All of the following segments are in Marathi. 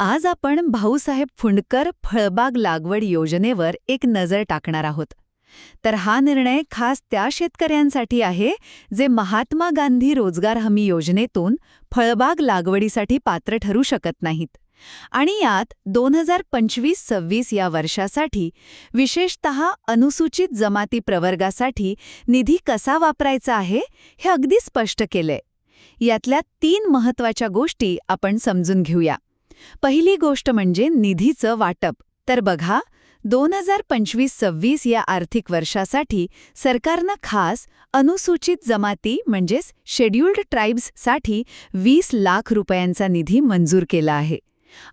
आज आपण भाऊसाहेब फुंडकर फळबाग लागवड योजनेवर एक नजर टाकणार आहोत. तर हा निर्णय खास त्या शेतकऱ्यांसाठी आहे जे महात्मा गांधी रोजगार हमी योजनेतून फळबाग लागवडीसाठी पात्र ठरू शकत नाहीत. आणि यात 2025-26 या वर्षासाठी विशेषतः अनुसूचित जमाती प्रवर्गासाठी निधी कसा वापरायचा आहे हे अगदी स्पष्ट केलंय. यातल्या 3 महत्त्वाच्या गोष्टी आपण समजून घेऊया. पहिली गोष्ट म्हणजे निधीचं वाटप. तर बघा, 2025-26 या आर्थिक वर्षासाठी सरकारनं खास अनुसूचित जमाती म्हणजेच शेड्युल्ड ट्राईब्ससाठी 20 लाख रुपयांचा निधी मंजूर केला आहे.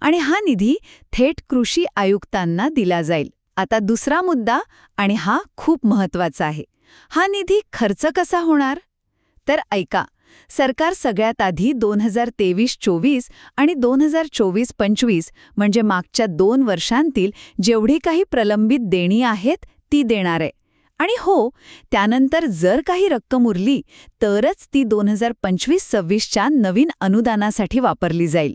आणि हा निधी थेट कृषी आयुक्तांना दिला जाईल. आता दुसरा मुद्दा, आणि हा खूप महत्त्वाचा आहे. हा निधी खर्च कसा होणार? तर ऐका, सरकार सगळ्यात आधी 2023-24 आणि 2024-25 म्हणजे मागच्या 2 वर्षांतील जेवढी काही प्रलंबित देणी आहेत ती देणार आहे. आणि हो, त्यानंतर जर काही रक्कम उरली तरच ती 2025-26च्या नवीन अनुदानासाठी वापरली जाईल.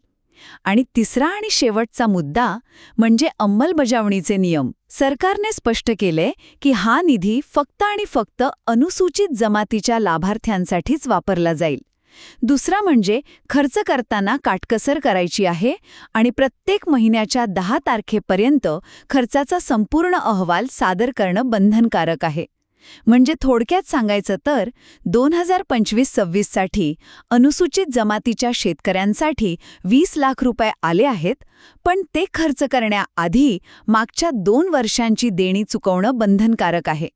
आणि तिसरा आणि शेवटचा मुद्दा म्हणजे अंमलबजावणीचे नियम. सरकारने स्पष्ट केले की हा निधी फक्त आणि फक्त अनुसूचित जमातीच्या लाभार्थ्यांसाठीच वापरला जाईल. दुसरा म्हणजे खर्च करताना काटकसर करायची आहे आणि प्रत्येक महिन्याच्या 10 तारखेपर्यंत खर्चाचा संपूर्ण अहवाल सादर करणं बंधनकारक आहे. म्हणजे थोडक्यात सांगायचं तर 2025-26 साठी अनुसूचित जमातीच्या शेतकऱ्यांसाठी 20 लाख रुपये आले आहेत, पण ते खर्च करण्याआधी मागच्या 2 वर्षांची देणी चुकवणं बंधनकारक आहे.